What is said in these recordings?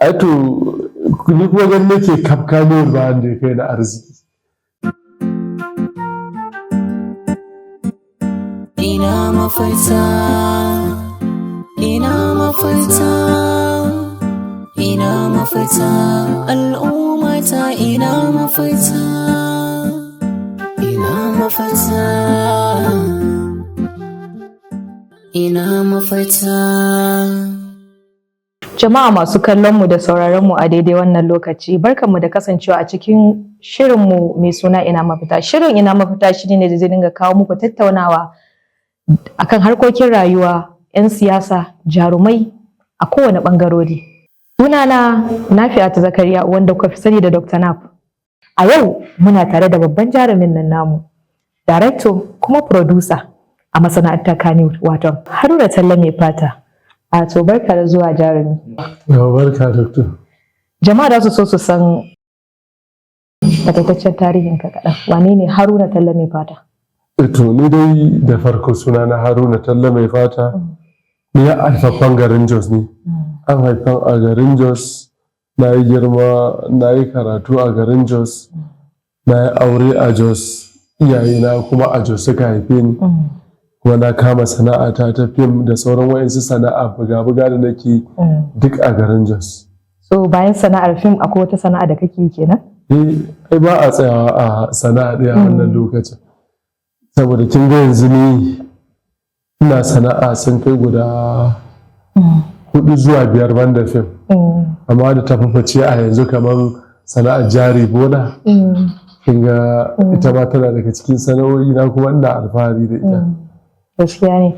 ai to ni kuma gan nake kafka ne ba da kai na arziki. Ina mafita, ina mafita, ina mafita, al'ummata ina mafita, ina mafita, ina mafita. Jama'a masu kallonmu da sauraronmu a daidai wannan lokaci, barkanmu da kasancewa a cikin shirinmu mai suna ina mafita. Shirin ina mafita shiri ne da zai dinga kawo muku tattaunawa akan harkokin rayuwa, 'yan siyasa, jarumai a kowane ɓangarori. Sunana Nafi'atu Zakariya wanda kuka fi sani da Dr. Naf. A yau muna tare da babban jarumin nan namu, director kuma producer a masana'antar kannwood, wato Haruna Talle mai fata. A to barka da zuwa jarumi. Yawa barka doctor. Jama'a da su so su san takaitaccen tarihin ka kaɗan. Wane ne Haruna Talle mai fata? To ni dai da farko suna na Haruna Talle mai fata. Ni ya haifaffen garin Jos ne. An haifan a garin Jos, na yi girma, na yi karatu a garin Jos, na yi aure a Jos, iyayena kuma a Jos suka haife ni. Kuma na kama sana'ata ta fim da sauran wa'insu sana'a buga-buga da nake duk a garin Jos. So bayan sana'ar fim akwai wata sana'a da kake yi kenan? Ai ba a tsayawa a sana'a ɗaya a wannan lokacin. Saboda kin ga yanzu ni ina sana'a sun kai guda 4 zuwa 5 banda fim. Amma da ta fice a yanzu kamar sana'ar jari bola. Kin ga ita ma tana daga cikin sana'o'i na kuma ina alfahari da ita. Gaskiya ne.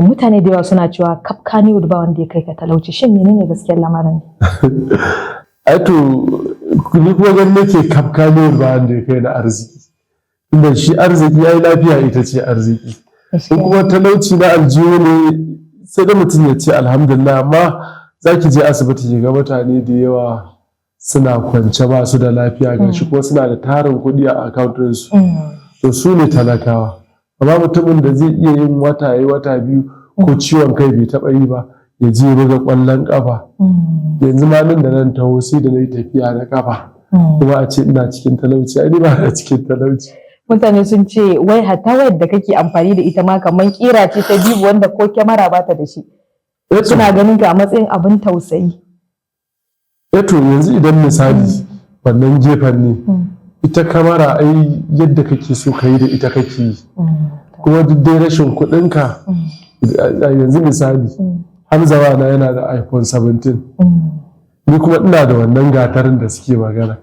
Mutane da yawa suna cewa kaf kannwood ba wanda ya kai ka talauci. Shin menene gaskiyar lamarin? Ai to ni kuma gan nake kaf kannwood ba wanda ya kai na arziki. Inda shi arziki yayi lafiya ita ce arziki. Kuma talauci na aljihu ne sai da mutum ya ce alhamdulillah, amma zaki je asibiti ki ga mutane da yawa suna kwance ba su da lafiya gashi kuma suna da tarin kuɗi a account ɗinsu. To su ne talakawa. Amma mutumin da zai iya yin wata 2 ko ciwon kai bai taɓa yi ba ya je ya buga ƙwallon ƙafa. Yanzu ma nan da nan taho sai da na yi tafiya da ƙafa kuma a ce ina cikin talauci. Ai ni ba ina cikin talauci. Mutane sun ce wai hatta wayar da kake amfani da ita ma kamar kira ce ta bibu wanda ko kyamara ba ta da shi. Suna ganin ka a matsayin abin tausayi. Eto yanzu idan misali wannan gefen ne, ita kamara ai yadda kake so ka yi da ita kake yi. Kuma duk dai rashin kuɗinka yanzu misali Hamzawa na yana da iPhone 17. Ni kuma ina da wannan gatarin da suke magana.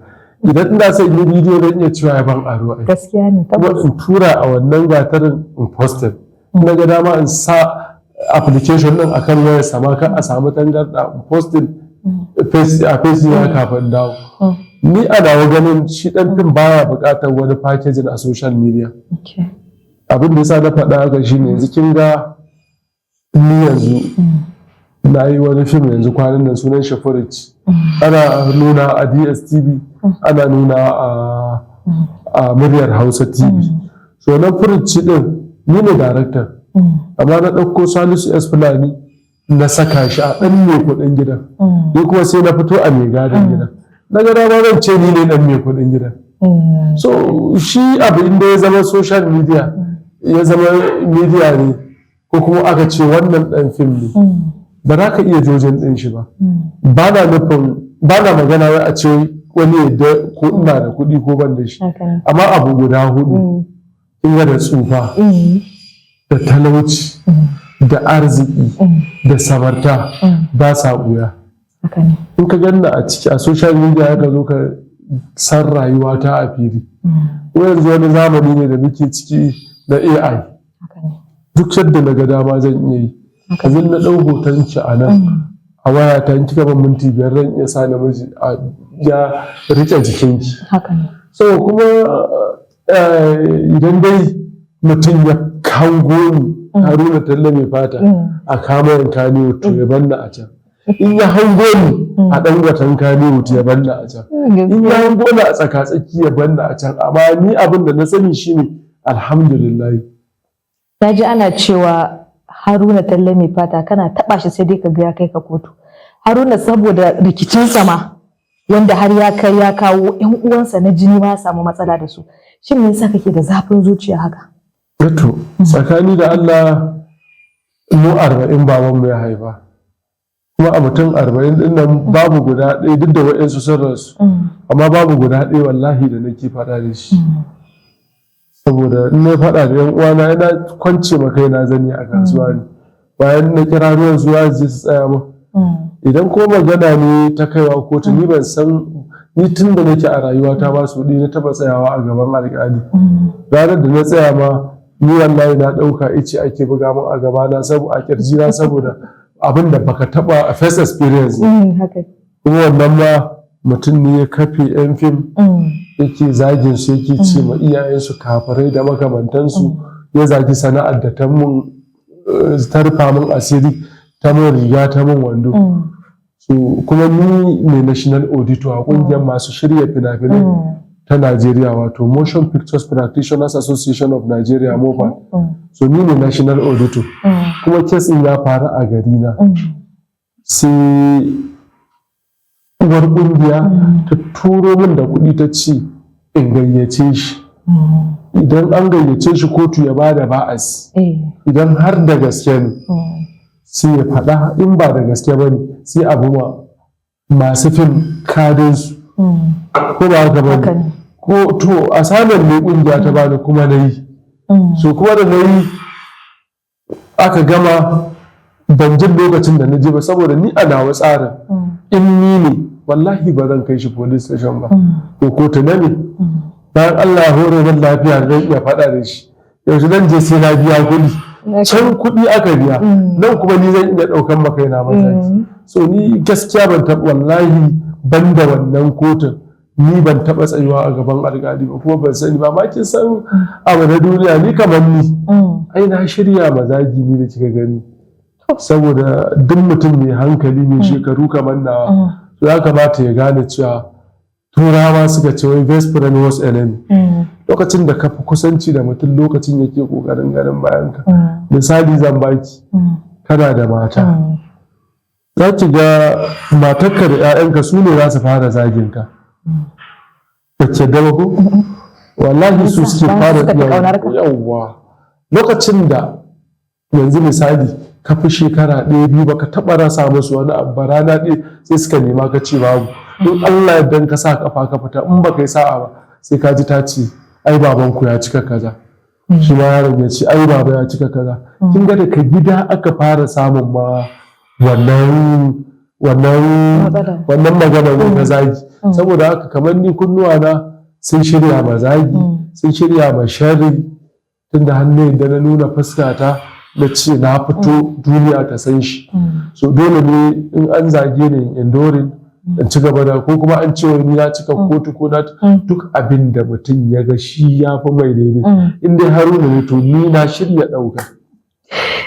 Idan ina son yi bidiyo zan iya cewa ya ban aro ai. Gaskiya ne tabbas. Kuma in tura a wannan gatarin in posted. Na ga dama in sa application din akan wayar sama kan a samu tangarda in posted a face ya kafin dawo. Ni a nawa ganin shi dan fim baya buƙatar wani packaging a social media. Abin da yasa na faɗa haka shine yanzu kin ga ni yanzu na yi wani fim yanzu kwanan nan sunan shi Furici. Ana nuna a DSTV, ana nuna a muryar Hausa TV. So na Furici din ni ne director. Amma na ɗauko Salisu S Fulani na saka shi a ɗan mai kuɗin gidan. Ni kuma sai na fito a mai gadon gidan. Na ga dama zan ce ni ne ɗan mai kuɗin gidan. So shi abu inda ya zama social media, ya zama media ne, ko kuma aka ce wannan ɗan fim ne. Ba za ka iya jojin ɗin shi ba. Ba na magana wai a ce wani yadda ko ina da kuɗi ko ban da shi. Amma abu guda 4, in da tsufa, da talauci, da arziki, da samarta ba sa ɓuya. In ka ganna a ciki a social media ka zo ka san rayuwa ta a fili. Yanzu wani zamani ne da muke ciki na AI. Duk yadda na ga dama zan iya yi. Kazin na ɗau hoton ki a nan a waya ta in kika ban minti 5 ran iya sa namiji ya rike jikinki. So kuma idan dai mutum ya kango ni Haruna Talle mai fata a kamarin kannwood to ya banna a can. In ya hango ni a ɗan watan kannwood ya banna a can. In ya hango ni a tsaka-tsaki ya banna a can. Amma ni abin da na sani shine alhamdulillah. Na ji ana cewa Haruna Talle mai fata kana taɓa shi sai dai ka ga ya kai ka kotu. Haruna saboda rikicin sama wanda har ya kai ya kawo ƴan uwansa na jini ma ya samu matsala da su, shin me yasa kake da zafin zuciya haka? To tsakani da Allah mu 40 babanmu ya haifa, kuma a mutum 40 din nan babu guda ɗaya, duk da wa'yansu sun rasu, amma babu guda ɗaya wallahi da nake faɗa da shi. Saboda in na faɗa da 'yan uwana yana kwance ma kaina zani a kasuwa ne, bayan na kira ruwan zuwa su tsaya min. Idan ko magana ne ta kaiwa kotu, ni ban san, ni tun da nake a rayuwata ba su na taɓa tsayawa a gaban alƙali. Ranar da na tsaya ma ni wallahi na ɗauka ice ake buga min a gabana a ƙirjina saboda abin da baka taɓa a first experience. Kuma wannan ma mutum ne ya kafe 'yan fim yake zagin su, yake ce ma iyayensu kafirai da makamantansu, ya zagi sana'ar da ta rufa min asiri, ta mun riga, ta mun wando. So kuma ni ne national auditor a ƙungiyar masu shirya fina-finai ta Najeriya, wato Motion Pictures Practitioners Association of Nigeria MOPA. So ni ne national auditor, kuma kesin ya faru a gari na. Sai uwar ƙungiya ta turo min da kuɗi ta ce in gayyace shi, idan an gayyace shi kotu ya bada ba'as, idan har da gaske ne sai ya faɗa, in ba da gaske ba ne sai abu ma masu fim kadinsu, ko ba haka ba ne, ko to a samun ne ƙungiya ta bani kuma na yi. So kuma da na yi aka gama, ban jin lokacin da na je ba, saboda ni a nawa tsarin in ni ne wallahi ba zan kai shi police station ba, ko kotu na ne. Bayan Allah ya hore min lafiya zan iya faɗa da shi, yaushe zan je sai na biya kuɗi, can kuɗi aka biya, nan kuma ni zan iya ɗaukan makaina mataki. So ni gaskiya ban taɓa, wallahi ban da wannan kotun ni ban taɓa tsayuwa a gaban alƙali ba, kuma ban sani ba. Ma kin san abu na duniya, ni kamar ni ai na shirya mazagi ni da kika gani, saboda duk mutum mai hankali mai shekaru kamar nawa ya kamata ya gane cewa turawa suka ce wai best friend was enemy. Lokacin da ka fi kusanci da mutum lokacin yake kokarin ganin bayan ka. Misali zan baki, kana da mata, za ki ga matarka da 'ya'yanka su ne za su fara zagin ka, ba ke dama ko wallahi su suke fara yawwa. Lokacin da yanzu misali ka fi shekara 1-2 baka taɓa rasa musu wani abu ba, rana ɗaya sai suka nema ka ce babu, don Allah yadda ka sa kafa ka fita, in baka yi sa'a ba sai ka ji ta ce ai babanku ya cika kaza, shi ma yaron ya ce ai baba ya cika kaza. Kin ga daga gida aka fara samun ma wannan magana na zagi. Saboda haka kamar ni kunnuwa na sun shirya ma zagi, sun shirya ma sharri, tunda hannu da na nuna fuskata da ce na fito duniya ta san shi. So dole ne in an zage ni enduring in ci gaba da, ko kuma an ce wani ya cika kotu ko na duk abin da mutum ya ga shi ya fi mai daidai. In dai Haruna ne to ni na shirya ɗauka.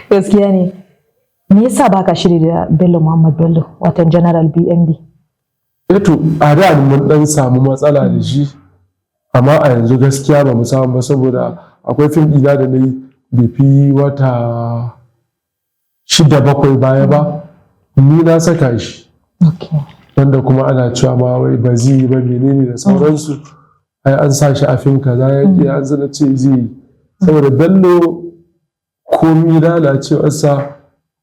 Gaskiya ne. Me yasa baka shiri da Bello Muhammad Bello, watan General BNB? To a da mun dan samu matsala da shi, amma a yanzu gaskiya ba mu samu ba, saboda akwai fim ɗina da na yi bai fi wata 6-7 baya ba, ni na saka shi. Wanda kuma ana cewa ma wai ba zai yi ba menene da sauransu, ai an sa shi a fim kaza yake, an zana ce zai yi. Saboda Bello komi lalacewarsa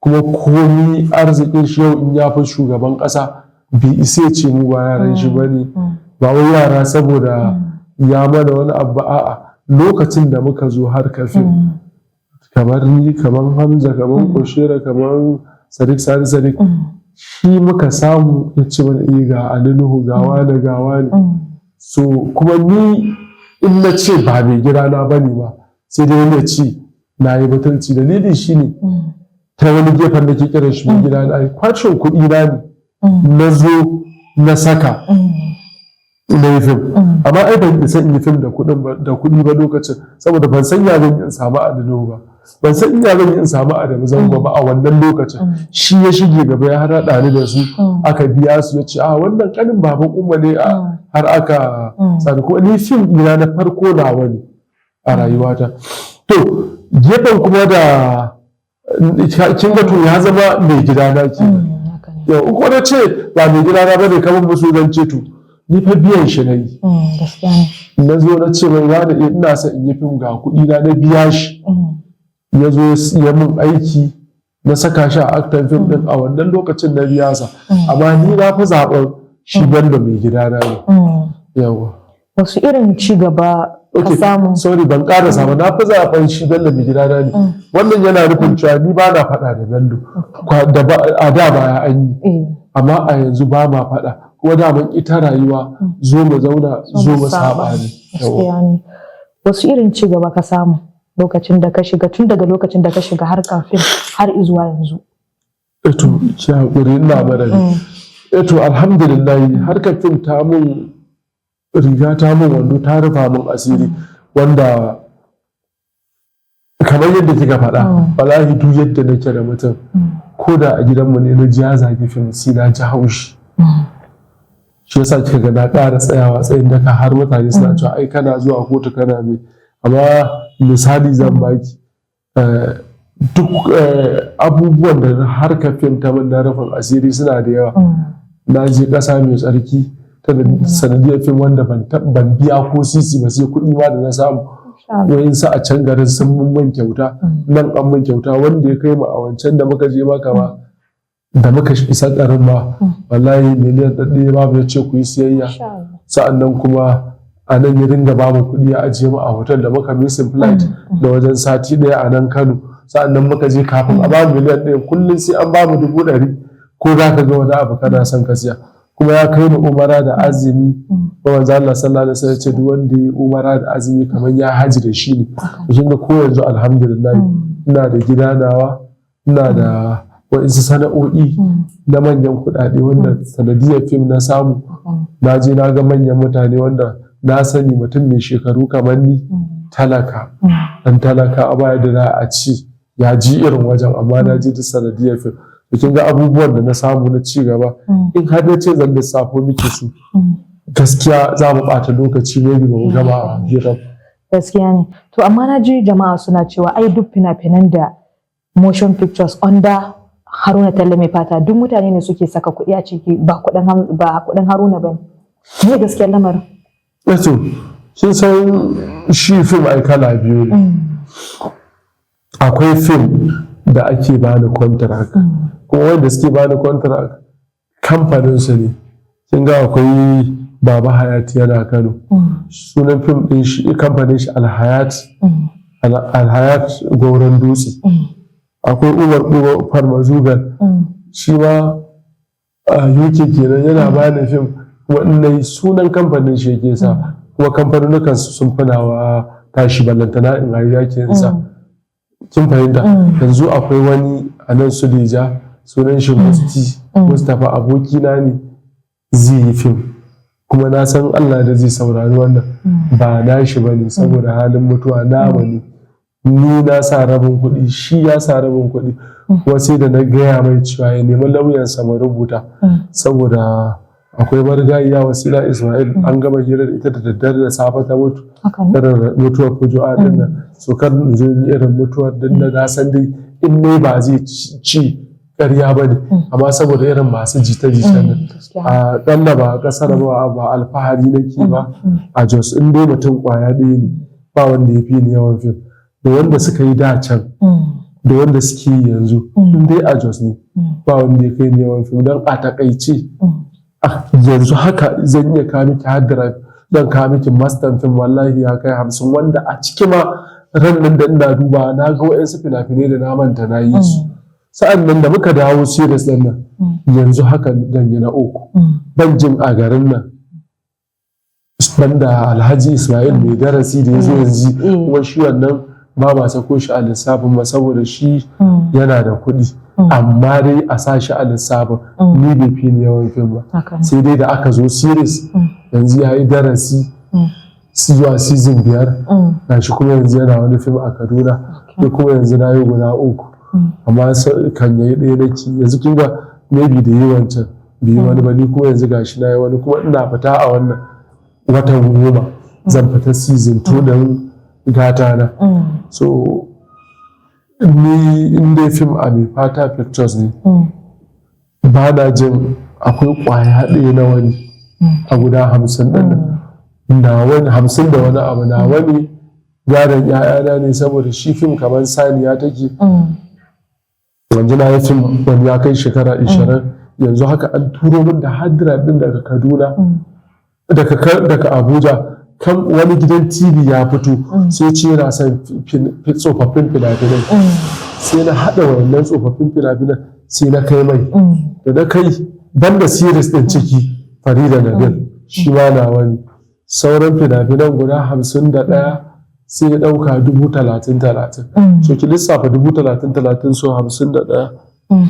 kuma komi arzikin shi, yau in ya fi shugaban ƙasa bai isa ce mu ba yaran shi ba ne, ba wai yara saboda ya mana wani abu, a'a lokacin da muka zo harkar fim, kamar ni, kamar Hamza, kamar Koshera, kamar Sadiq, shi muka samu ya ce mana ga Alinuhu, ga wani. So kuma ni in na ce ba mai gidana ba ne ba, sai dai wani ya ce na yi batanci. Dalili shi ne ta wani gefen da ke kiran shi mai gidana, kwacin kuɗi na ne na zo na saka na yi fim, amma ai ban isa in yi fim da kuɗi ba lokacin, saboda ban san ya zan in samu Alinuhu ba, ban san in ya zan in samu Adamu Zango ba a wannan lokacin. Shi ya shige gaba ya haɗa ni da su, aka biya su, ya ce a wannan kanin baban Umma ne, har aka sani. ko ni fim ɗina na farko nawa ne a rayuwata. To gefen kuma da kin ga to ya zama mai gidana kenan. yau in kuma ce ba mai gida na bane kamar musu zan ce to ni fa biyan shi na yi gaskiya ne na zo na ce mai wani ina son in yi fim ga kuɗi na biya shi ya zo ya min aiki na saka shi a aktan fim din a wannan lokacin na biya sa amma ni na fi zaɓen shi banda mai gida na ne yawa wasu irin ci gaba ka samu sorry ban ƙarasa ba na fi zaɓen shi bello mai gida na ne wannan yana nufin cewa ni ba na faɗa da bello a da baya an yi amma a yanzu ba ma faɗa kuma daman ita rayuwa zo mu zauna zo mu saba ne wasu irin ci gaba ka samu lokacin da ka shiga tun daga lokacin da ka shiga harkar fim har izuwa yanzu eto ki hakuri ina marari eto alhamdulillah harkar fim ta mun riga ta mun wando ta rufa mun asiri wanda kamar yadda kika faɗa wallahi duk yadda nake da mutum ko da a gidanmu ne na ji ya zagi fim sai na ji haushi shi yasa kika ga na ƙara tsayawa tsayin daka har mutane suna cewa ai kana zuwa kotu kana me amma misali zan baki duk abubuwan da harkar fim ta mun na rufin asiri suna da yawa na je ƙasa mai tsarki ta sanadiyar fim wanda ban biya ko sisi ba sai kuɗi ma da na samu wayin sa a can garin sun mun kyauta nan an mun kyauta wanda ya kai mu a wancan da muka je maka ma da muka isa garin ma wallahi miliyan ɗaɗɗaya babu ya ce ku yi siyayya sa'annan kuma a nan ya dinga ba mu kuɗi ya ajiye mu a hotel da muka missing flight da wajen sati ɗaya a nan Kano sa'annan muka je kafin a ba mu miliyan ɗaya kullum sai an ba mu 100,000 ko za ka ga wani abu kana son ka siya kuma ya kai mu umara da azumi ba manzo Allah sallallahu alaihi wasallam ce duk wanda ya umara da azumi kamar ya haji da shi ne to kin ko yanzu alhamdulillah ina da gida nawa ina da waɗansu sana'o'i na manyan kuɗaɗe wanda sanadiyar fim na samu na je na ga manyan mutane wanda na sani mutum mai shekaru kamar ni talaka dan talaka a baya da za a ci ya ji irin wajen amma na je ta sanadiyar fim kin ga abubuwan da na samu na ci gaba in har na ce zan lissafo miki su gaskiya za mu ɓata lokaci ne ba mu gama a hirar gaskiya ne to amma na ji jama'a suna cewa ai duk fina-finan da motion pictures under Haruna Talle mai fata duk mutane ne suke saka kuɗi a ciki ba kuɗin Haruna ba ne gaskiyar lamarin to kin san shi fim ai kala biyu ne akwai fim da ake bani contract kuma wanda suke bani contract kamfanin su ne kin ga akwai Baba Hayat yana Kano sunan fim din shi kamfanin shi Alhayat Goron Dutse akwai Umar Farmazugan shi ma yake kenan yana bani fim kuma in sunan kamfanin shi yake sa kuma kamfanonukan sun finawa tashi ballantana in har yake sa kin fahimta yanzu akwai wani a nan Suleja sunan shi Mustapha abokina ne zai yi fim kuma na san Allah da zai saurari wannan ba na shi bane saboda halin mutuwa na bane ni na sa rabin kuɗi shi ya sa rabin kuɗi kuma sai da na gaya mai cewa ya nemi lauyansa mu rubuta saboda akwai marigayiya Wasila Ismail an gama hirar ita da daddare da safe ta mutu irin mutuwar fuju'a din nan so kar in zo yi irin mutuwar din nan na san dai in ne ba zai ci ƙarya ba ne amma saboda irin masu jita-jita nan a ɗan da ba ƙasar ba alfahari nake ba a Jos in dai mutum ƙwaya ɗaya ne ba wanda ya fi ni yawan fim da wanda suka yi da can da wanda suke yi yanzu in dai a Jos ne ba wanda ya kai ni yawan fim don a takaice yanzu haka zan iya kawo miki hard drive zan kawo miki master film wallahi ya kai 50 wanda a ciki ma ran nan da ina duba na ga wayansu fina-finai da na manta na yi su sa'an nan da muka dawo series din nan yanzu haka dan yi na uku ban jin a garin nan banda Alhaji Ismail mai darasi da ya zo yanzu kuma shi wannan ba ma sako shi a lissafin ba saboda shi yana da kuɗi amma dai a sa shi a lissafin ni bai fi ni yawan fim ba sai dai da aka zo series yanzu ya yi darasi zuwa season 5 na shi kuma yanzu yana wani fim a Kaduna da kuma yanzu na yi guda 3 amma kan yayi ɗaya nake yanzu kin ga maybe da yi wancan bai yi wani ba ni kuma yanzu gashi na yi wani kuma ina fita a wannan watan 10 zan fita season 2 don gata na so ni in dai fim a mai fata pictures ne ba na jin akwai ƙwaya ɗaya na wani a guda 50 ɗin na wani 50 da wani abu na wani gadon ‘ya'yana ne saboda shi fim kamar saniya take. Yanzu na yi fim wani ya kai shekara 20 yanzu haka an turo min da hadira ɗin daga Kaduna daga Abuja kan wani gidan TV ya fito sai ce yana son tsofaffin fina-finai sai na haɗa wannan tsofaffin fina-finan sai na kai mai da na kai banda series ɗin ciki Farida Nabil shi ma na wani sauran fina-finan guda 51 sai ya ɗauka 30,000 so ki lissafa 30,000 so 51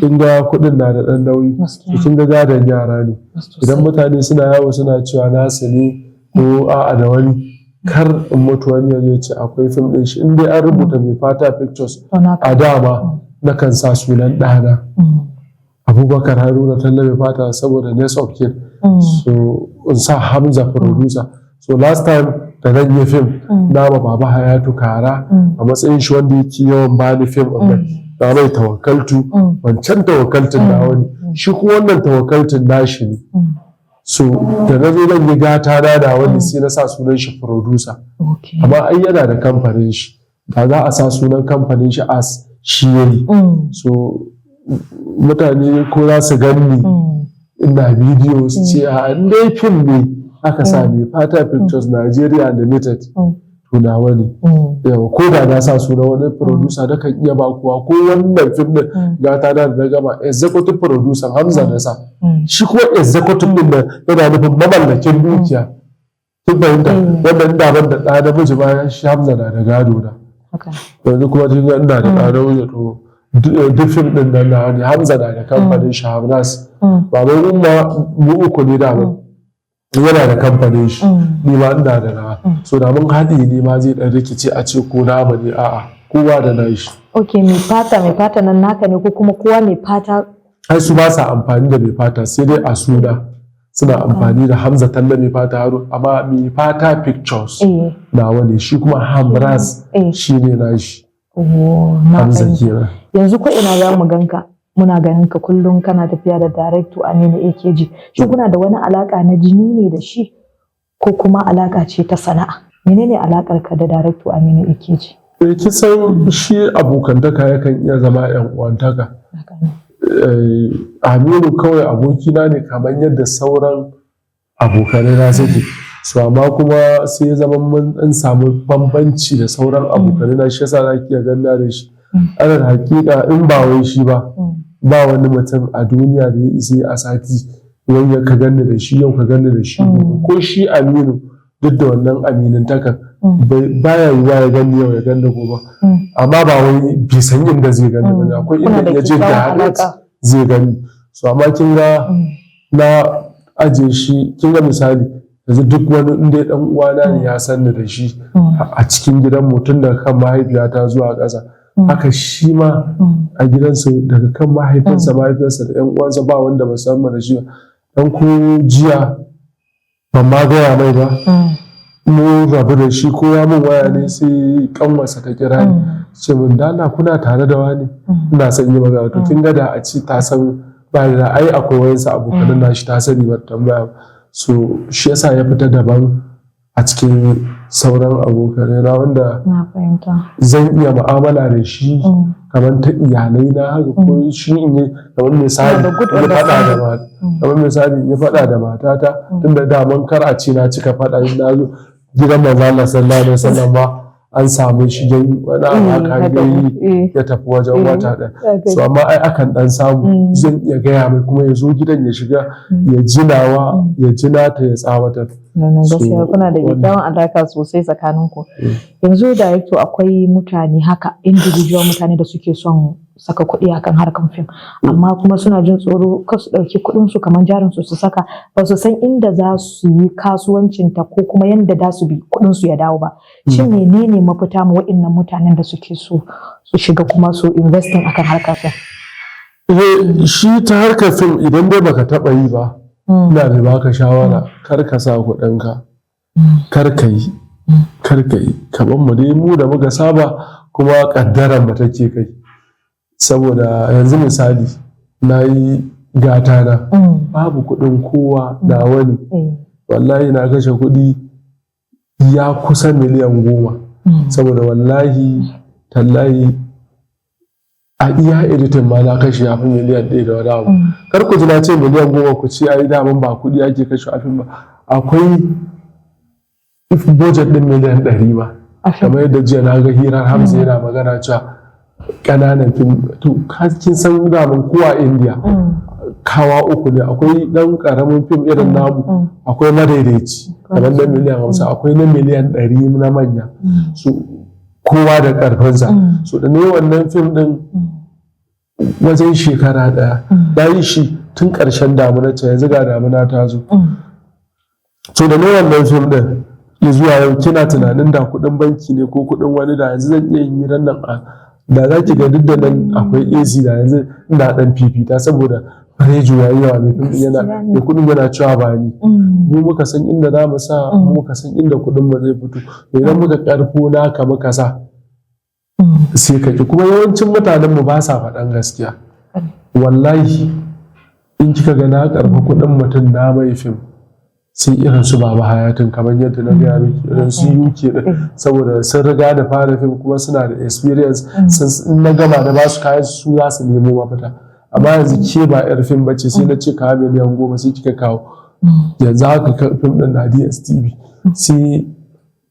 kin ga kuɗin na da ɗan nauyi kin ga gadon yara ne idan mutane suna yawo suna cewa nasu ne ko a'a da wani kar in mutu wani ya ce akwai fim ɗin shi in dai an rubuta mai fata pictures a dama na kan sa sunan ɗana Abubakar Haruna talle mai fata saboda next of kin so in sa Hamza producer so last time da nan yi fim na ma baba Hayatu Kara a matsayin shi wanda yake yawan bani fim ɗin na mai tawakkaltu wancan tawakkaltun na wani shi kuma wannan tawakkaltun nashi ne so da na zo zan yi gata na da wani sai na sa sunan shi producer amma ai yana da kamfanin shi ba za a sa sunan kamfanin shi as shi yayi so mutane ko za su ganni ina bidiyo su ce a dai fim ne aka sa mai fata pictures Nigeria limited to na wani yawa ko da na sa sunan wani producer da kan iya ba kuwa ko wannan fim din gata na da gama executive producer Hamza na sa shi kuma executive din nan yana nufin mamallakin dukiya kin fahimta wannan daban da ɗa namiji bayan shi Hamza na da gado na yanzu kuma kin ga ina da ɗa namiji to duk fim din nan na wani Hamza na da kamfanin shi Hamnas baban umma mu uku ne da yana da kamfanin shi ni ma ina da na so da mun haɗi ne ma zai ɗan rikice a ce ko na bane a'a kowa da na shi. Ok, mai fata nan naka ne ko kuma kowa mai fata? Ai su ba sa amfani da mai fata sai dai a suna suna amfani da Hamza talle mai fata Haruna amma mai fata pictures na wani shi kuma Hamraz shi ne na shi. Hamza kenan. Yanzu ko ina za mu ganka muna ganin ka kullum kana tafiya da director Aminu AKG shi kuna da wani alaka na jini ne da shi ko kuma alaka ce ta sana'a menene alakar ka da director Aminu AKG? Kisan shi abokantaka yakan iya zama yan uwantaka. Aminu kawai abokina ne kamar yadda sauran abokanai na suke su amma kuma sai ya zama mun dan samu bambanci da sauran abokanai na shi yasa za ki iya ganna da shi alal hakika in ba wai shi ba wani mutum a duniya da ya isa a sati wani ka ganni da shi yau ka ganni da shi ko shi Aminu duk da wannan aminin takan baya yiwuwa ya ganni yau ya ganni gobe amma ba wai bai san inda zai ganni ba akwai inda ya je da zai gani so amma kin ga na aje shi kin ga misali yanzu duk wani inda ya dan uwana ne ya san da shi a cikin gidan mutum daga kan mahaifiyata zuwa ƙasa haka shi ma a gidansu daga kan mahaifinsa da yan uwansa ba wanda ba san da shi ba dan ko jiya ban ma gaya mai ba mu rabu da shi ko ya min waya ne sai kanwarsa ta kira ni ce min dana kuna tare da wani ina son yi magana to kin ga da a ci ta san ba da ai akwai wayansa abokan nashi ta sani ba tambaya so shi yasa ya fita daban a cikin sauran abokanai na wanda zan iya mu'amala da shi kamar ta iyalai na haka ko shi ne kamar misali ya faɗa da matata tunda daman kar a ce na cika faɗa na zo gidan manzo Allah sallallahu alaihi wasallam ba an samu shi yayi wani abu haka yayi ya tafi wajen wata ɗaya so amma ai akan dan samu zan iya gaya mai kuma ya zo gidan ya shiga ya jinawa ya jina ta ya tsawatar. Gaskiya kuna da kyakkyawan alaka sosai tsakanin ku. Yanzu da yake akwai mutane haka individual mutane da suke son saka kuɗi akan harkan fim amma kuma suna jin tsoro kar su ɗauki kuɗin su kamar jarin su saka ba su san inda za su yi kasuwancin ta ko kuma yanda za su bi kuɗin su ya dawo ba. Shin menene mafita ma waɗannan mutanen da suke so su shiga kuma su investing akan harkar fim? Shi ta harkar fim idan dai baka taɓa yi ba ina da baka shawara kar ka sa kuɗinka kar ka yi kamar mu dai mu da muka saba kuma kaddaran mu take kai saboda yanzu misali na yi gata na babu kuɗin kowa da wani wallahi na kashe kuɗi ya kusa miliyan 10 saboda wallahi tallahi a iya editin ma na kashe yafi miliyan 1 da wani abu. Kar ku ji na ce miliyan 10 ku ce ai daman ba kuɗi ake kashe a fim ba, akwai budget din miliyan 100 ba. Kamar yadda jiya na ga hirar Hamza yana magana cewa ƙananan fim to kin san daman kowa India kawa uku ne, akwai ɗan ƙaramin fim irin namu, akwai madaidaici kamar na miliyan 50, akwai na miliyan 100 na manya, so kowa da ƙarfinsa. So da ne wannan fim ɗin wajen shekara ɗaya na yi shi tun ƙarshen damuna ce, yanzu ga damuna ta zo. So da ne wannan fim ɗin ya zuwa yau kina tunanin da kuɗin banki ne ko kuɗin wani da yanzu zan iya yin hirar nan da za ki ga duk da nan akwai AC da yanzu ina ɗan fifita saboda farejo ya yi yawa mai kuɗin yana cewa ba ni mu muka san inda za mu sa, mu muka san inda kuɗin mu zai fito, idan muka ƙarfo naka muka sa sai ka ki. Kuma yawancin mutanen mu ba sa faɗan gaskiya. Wallahi in kika ga na ƙarfa kuɗin mutum na mai fim sai irin su Baba Hayatin kamar yadda na gaya miki, irin su UK din saboda sun riga da fara fim kuma suna da experience, in na gama da ba su kayan su za su nemo mafita. Amma yanzu ke ba yar fim bace sai na ce kawo miliyan 10 sai kika kawo, yanzu haka fim din na DSTV sai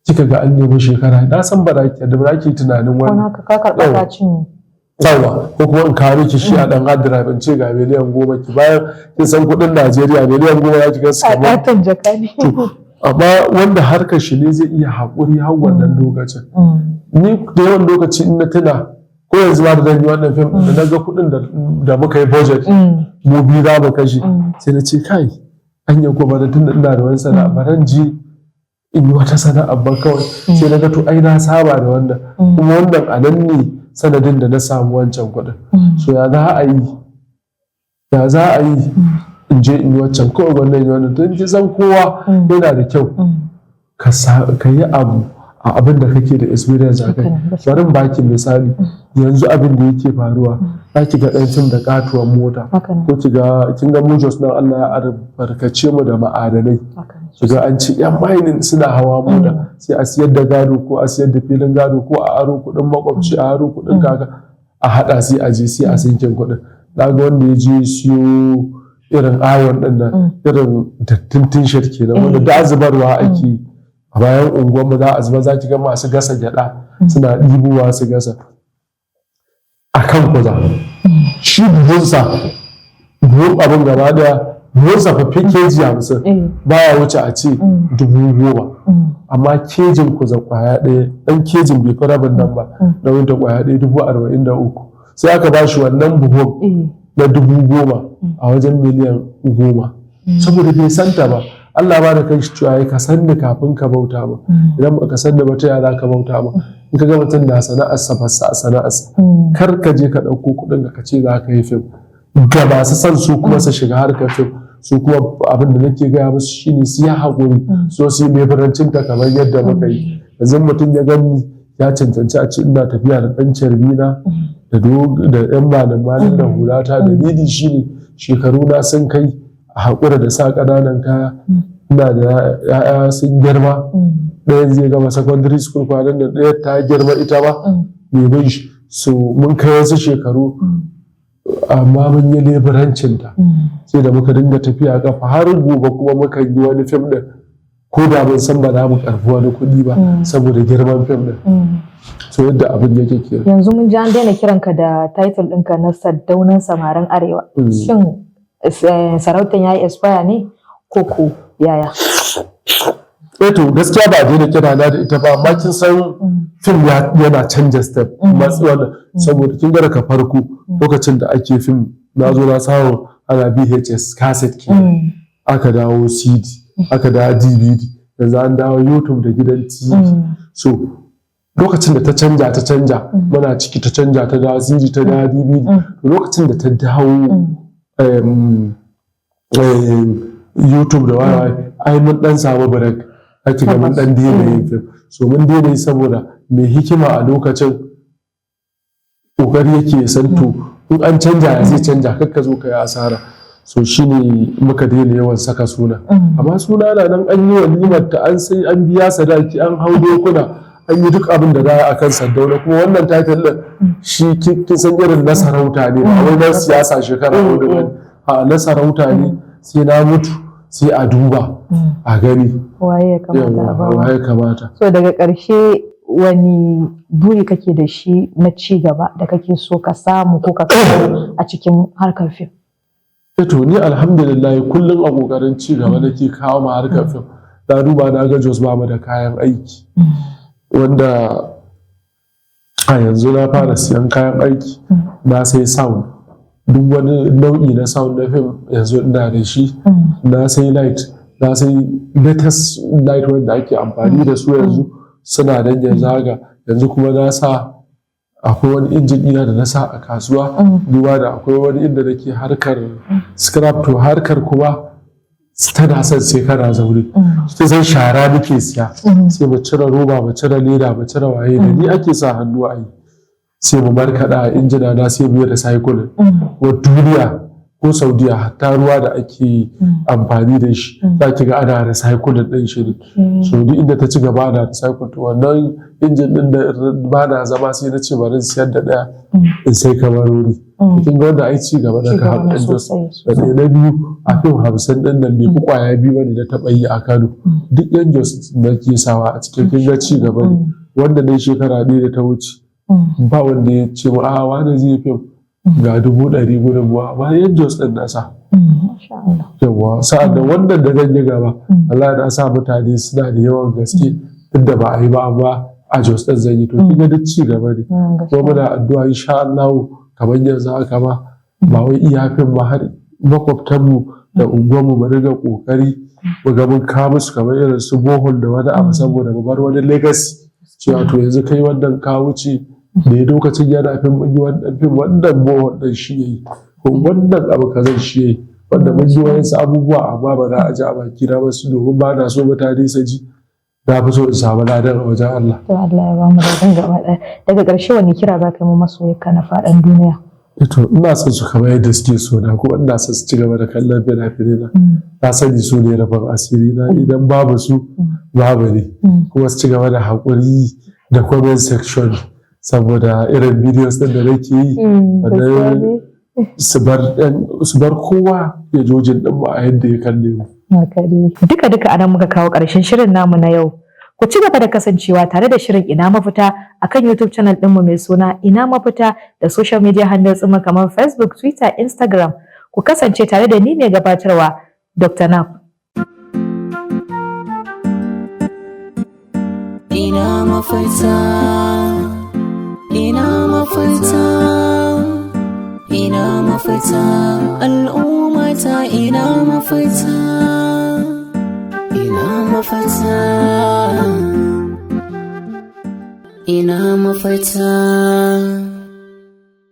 kika ga an nemi shekara, na san ba za ki tunanin wani ka karɓa ka cinye yawa, ko kuma in kawo miki shi a ɗan hard drive in ce ga miliyan 10 ki bayan kin san kuɗin Najeriya miliyan 10 ya shiga su a ɗatan jaka ne. Amma wanda harkar shi ne zai iya haƙuri har wannan lokacin. Ni da yawan lokaci in na tuna ko yanzu ma da zan yi wannan fim da na ga kuɗin da muka yi budget mu biyu za mu kashe sai na ce kai an yi kuma da tunda ina da wani sana'a baran ji in yi wata sana'a ba kawai, sai na ga to ai na saba da wannan kuma wannan a nan ne sanadin da na samu wancan kuɗin. So ya za a yi in je in yi wancan kawai wannan yi wannan, don ji san kowa yana da kyau ka yi abu a abin da kake da experience a kai. Bari in baki misali, yanzu abin da yake faruwa za ki ga ɗan fim da katuwar mota ko kin ga mujos nan Allah ya albarkace mu da ma'adanai, ki ga an ci yan mining suna hawa mota sai a siyar da gado ko a siyar da filin gado ko a aro kuɗin makwabci, a aro kuɗin kaka a haɗa sai a je sai a sinkin kuɗin. Na ga wanda ya je siyo irin ayon ɗin nan irin dattin t-shirt kenan wanda da zubarwa ake a bayan unguwarmu za a zuba, za ki ga masu gasa gyaɗa suna ɗibowa su gasa a kan kuza. Shi buhun abin gaba ɗaya buhunsa fa fi keji 50 baya wuce a ce 10,000, amma kejin kuza kwaya ɗaya ɗan kejin bai fi rabin nan ba na wunta kwaya ɗaya 43,000, sai aka ba shi wannan buhun na 10,000 a wajen miliyan 10 saboda bai santa ba. Allah ba da kai shi cewa ka sanni kafin ka bauta ba, idan baka sanni ba ta yaya ka bauta ba. In ka ga mutum na sana'arsa fassa a sana'arsa, kar ka je ka ɗauko kuɗin ka ce za ka yi fim. Ga masu son su kuma su shiga harkar fim, su kuma abin da nake gaya musu shine su yi haƙuri, so su yi leburancin ta kamar yadda muka yi. Yanzu mutum ya gani ya cancanci a ce ina tafiya da ɗan carbina da ɗan malin da hulata. Dalili shine shekaru na sun kai a haƙura da sa ƙananan kaya, ina da ya'ya sun girma, ɗayan zai gama secondary school kwanan da ɗaya ta girma ita ba mai bin shi, so mun kai wasu shekaru amma mun yi leburancin ta sai da muka dinga tafiya kafa har gobe kuma muka yi wani fim ɗin ko da mun san ba za mu karɓi wani kuɗi ba saboda girman fim ɗin. So yadda abin yake ke yanzu mun ji an daina kiranka da title ɗinka na Sardaunan Samarin Arewa. Shin sarautan ya yi expire ne ko ko yaya? To gaskiya ba daina kira na da ita ba, amma kin san fim yana canja step saboda kin ga daga farko lokacin da ake fim na zo na samu ana VHS cassette ke, aka dawo CD, aka dawo DVD, yanzu an dawo YouTube da gidan TV. So lokacin da ta canja muna ciki ta canja ta dawo CD ta dawo DVD, lokacin da ta dawo YouTube da waya ai mun dan samu break, ake ga mun dan daina yin fim. So mun daina saboda mai hikima a lokacin kokari yake san to in an canja ya zai canja kakka zo kai asara. so shine muka daina yawan saka suna. Amma suna na nan an yi walimar ta, an sai an biya sadaki, an hau dokuna, an yi duk abin da za a kan Sardauna. Kuma wannan title din shi kin san irin na sarauta ne, ba wai na siyasa shekara hudu ba, a na sarauta ne. Sai na mutu sai a duba a gani waye ya kamata. So daga ƙarshe wani buri kake da shi na ci gaba da kake so ka samu ko ka kawo a cikin harkar fim? To ni alhamdulillah kullum a kokarin ci gaba nake kawo ma harkar fim. Na duba na ga Jos ba mu da kayan aiki, wanda a yanzu na fara siyan kayan aiki, na sai sound, duk wani nau'i na sound na fim yanzu ina da shi. Na sai light, na sai latest light wanda ake amfani da su yanzu, suna nan yanzu haka. Yanzu kuma na sa akwai wani injin ina da na sa a kasuwa, duba da akwai wani inda nake harkar scrap, to harkar kuma tana son sai kana zaune. Sai san shara nake siya, sai mu cire roba, mu cire leda, mu cire waye, da ni ake sa hannu a yi, sai mu markaɗa a injina na, sai mu yi recycling. Ko duniya ko Saudiya hatta ruwa da ake amfani da shi za ki ga ana recycling ɗin shi ne. So duk inda ta ci gaba ana recycling, to wannan injin ɗin da ba na zama sai na ce bari in siyar da ɗaya in sai kamarori. Kin ga wanda ai ci gaba da ka haɗa da ɗaya. Na biyu a fim 50 ɗin nan bai fi ƙwaya biyu bane na taɓa yi a Kano, duk yan Jos da ke sawa a cikin, kin ga ci gaba ne. Wanda na shekara ɗaya da ta wuce ba wanda ya ce ma a wani zai fim ga 100,000 gudunmuwa, amma yan Jos ɗin na sa. Yawwa sa'an da wannan da zan yi gaba Allah na sa mutane suna da yawan gaske, duk da ba a yi ba amma a Jos ɗin zan yi. To kin ga duk ci gaba ne. Kuma muna addu'a insha Allah kamar yanzu haka ma ba wai iyafin ba, har makwabtanmu da unguwarmu mu riga kokari mu ga mun kawo musu kamar irin su bohol da wani abu, saboda mu bar wani legacy cewa to yanzu kai wannan ka wuce da ya lokacin yana fim mun yi wannan bohol ɗin shi yayi, ko wannan abu kazan shi yayi, wanda mun yi wayansu abubuwa amma ba za a ji a baki na ba su, domin ba na so mutane su ji. Na fi so in samu ladan a wajen Allah. To Allah ya ba mu ladan gaba ɗaya. Daga ƙarshe wani kira za ka yi mu masoyanka na faɗin duniya? To ina son su kamar yadda suke so na, kuma ina son su ci gaba da kallon fina-finai na. Na sani su ne rabon asiri na, idan babu su babu ne. Kuma su ci gaba da haƙuri da comment section, saboda irin videos ɗin da nake yi su bar kowa ya jojin ɗin ba a yadda ya kalle mu. Duka anan muka kawo ƙarshen shirin namu na yau. Ku ci gaba da kasancewa tare da shirin Ina Mafita akan YouTube channel ɗinmu mai suna Ina Mafita, da social media handles ɗinmu kamar Facebook, Twitter, Instagram. Ku kasance tare da ni mai gabatarwa Dr. Naf. Ina mafita, ina mafita, ina mafita, al'ummata ina mafita, ina mafita, ina mafita.